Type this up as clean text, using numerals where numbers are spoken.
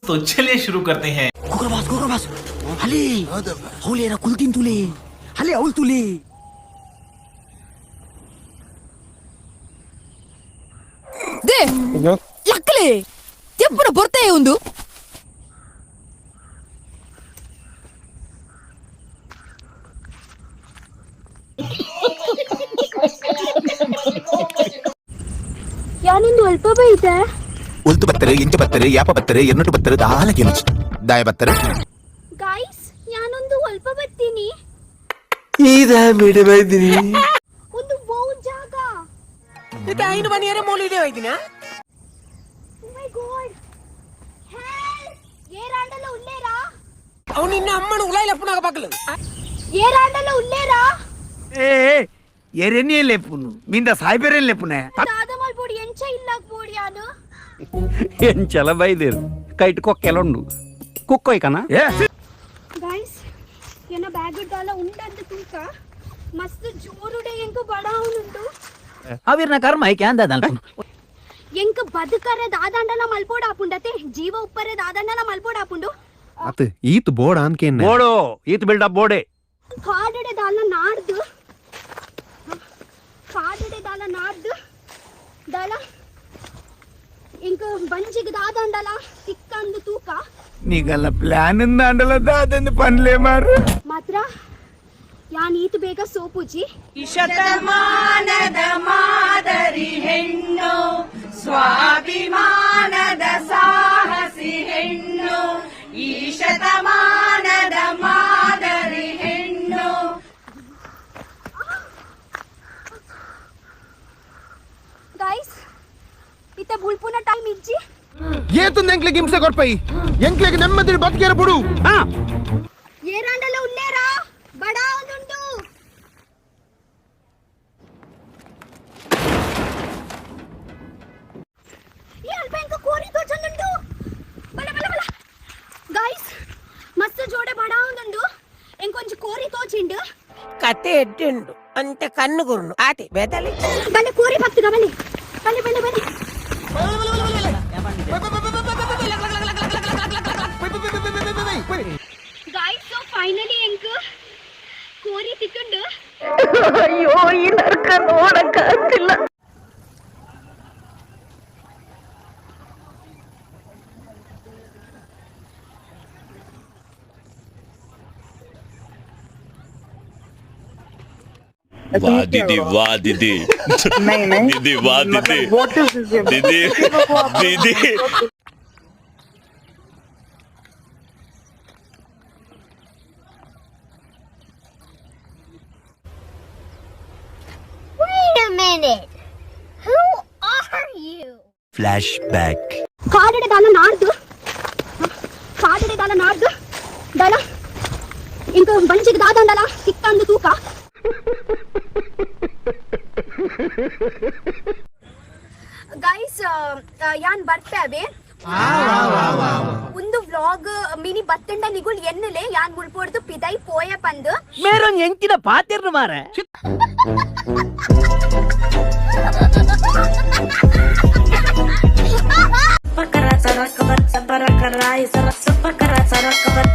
तो चलिए शुरू करते हैं। Kukurabas. Hali. Hole na kultin tuli. Hali aul tuli. ದೇ ಲಕ್ಕಲೆ ಎప్పుడు ಬರ್ತೆ ಒಂದು ಯಾನಿಂದು ಅಲ್ಪ ಬೈತೆ ಉಲ್ತು ಬತ್ತರೆ ಇಂಚು ಬತ್ತರೆ ಯಾಪ ಬತ್ತರೆ ಎನ್ನಟು ಬತ್ತರೆ ದಾಲ ಗೆಮಚ್ ದಾಯ ಬತ್ತರೆ ಗೈಸ್ ಯಾನೊಂದು ಅಲ್ಪ ಬರ್ತೀನಿ ಈದ ಬಿಡ ಬೈದಿನಿ ಒಂದು ಬಹು ಜಾಗ Ita ayun ba niya mo lido ay dina? Oh my god help ఏ రాండలో ఉల్లేరా Aw ninna ammanu ulai lapuna ka baklu. ఏ రాండలో ఉల్లేరా ಎರೆನೇ ಲೆಪ್ಪುನು ಮಿಂದ ಸಾಯ್ಬೇರೆ ಲೆಪ್ಪುನೆ ದಾದಮಲ್ ಬೋಡಿ ಎಂಚ ಇಲ್ಲಕ್ ಬೋಡಿಯಾನು ಎಂಚಲ ಬೈದೇರು ಕೈಟ್ ಕೊಕ್ಕೆಲೊಂಡು ಕುಕ್ಕೊಯ್ಕನ ಗೈಸ್ ಏನ ಬ್ಯಾಗ್ ದಾಲ ಉಂಡಂತ ತೂಕ ಮಸ್ತ್ ಜೋರುಡೆ ಎಂಕ ಬಡಾವನುಂಡು ಅವಿರ್ನ ಕರ್ಮ ಐಕೆ ಅಂದದಲ್ಪ ಎಂಕ ಬದುಕರೆ ದಾದಂಡನ ಮಲ್ಪೋಡ ಆಪುಂಡತೆ ಜೀವ ಉಪ್ಪರೆ ದಾದಂಡನ ಮಲ್ಪೋಡ ಆಪುಂಡು ಅತ್ ಈತ್ ಬೋರ್ಡ್ ಅನ್ಕೇನ್ ಬೋಡು ಈತ್ ಬಿಲ್ಡಪ್ ಬೋಡೆ ಕಾಡಡೆ ದಾಲ ನಾಡ್ದು ದಾಲ ಎಂಕ ಬಂಜಿಗೆ ದಾದಂಡಲ ತಿಕ್ಕಂದು ತೂಕ ನೀಗಲ್ಲ ಪ್ಲಾನ್ ಅಂಡಲ ದಾದಂದು ಪನ್ಲೆ ಮಾರು ಮಾತ್ರ ಯಾನ್ ಈತ್ ಬೇಗ ಸೋಪುಜಿ ಶತಮಾನದ ಮಾದರಿ ಹೆಣ್ಣು ಸ್ವಾಭಿಮಾನದ ಸಾಹಸಿ ಹೆಣ್ಣು ಈ ಶತಮಾನದ ಮಾದರಿ ಹೆಣ್ಣು ಗೈಸ್ ಇತ್ತ ಬುಲ್ಪುನ ಟೈಮ್ ಇಜ್ಜಿ ಏತು ಎಂಕ್ಲೆಗೆ ಹಿಂಸೆ ಕೊಡ್ಪೈ ಎಂಕ್ಲೆಗೆ ನೆಮ್ಮದಿ ಬದುಕೇರ ಬಿಡು ಏರಾಂಡಲ ಉಲ್ಲೇರಾ ಬಡಾವನುಂಡು ಈ ಅಲ್ಪೆಂಕ ಕೋರಿ ತೋಚಂದುಂಡು ಬಲ ಗೈಸ್ ಮಸ್ತ್ ಜೋಡೆ ಬಡಾವನುಂಡು ಎಂಕೊಂಚ ಕೋರಿ ತೋಚಿಂಡು Kate edundu ante kannu gurnu ate bedali. ಬಲೆ ಕೋರಿ ಭಕ್ತಿಗ ಬಲೆ ಗೈಸ್ ಸೊ ಫೈನಲಿ ಎಂಕ ಕೋರಿ ತಿಕ್ಕೊಂಡು ಅಯ್ಯೋ ಈ ನರ್ಕ ನೋಡಕ ಆಗ್ತಿಲ್ಲ वाह दीदी दीदी वाह दीदी दीदी दीदी Wait a minute. Who are you? ಫ್ಲಾಶ್ಬ್ಯಾಕ್ ಕಾಡಡೆ ದಾಲ ನಾಡ್ದು ದಾಲ ಇಂಕ ಬಂಜಿಗೆ ದಾದಂಡಲ ತಿಕ್ಕಂದು ತೂಕ ಗೈಸ್ ಯಾನ್ ಬರ್ತೇವೆ ಒಂದು ವ್ಲಾಗ್ ಮಿನಿ ಬತ್ತಂಡ ನಿಗುಲ್ ಎನ್ನಲೆ ಯಾನ್ ಮುಳ್ಪೋಡ್ದು ಪಿದೈ ಪೋಯ ಪಂದು ಮೇರೊಂದು ಎಂಕಿನ ಪಾತಿರ್ನು ಮಾರೆ Pakara sarak kabat sabara karai sarak sapakara sarak kabat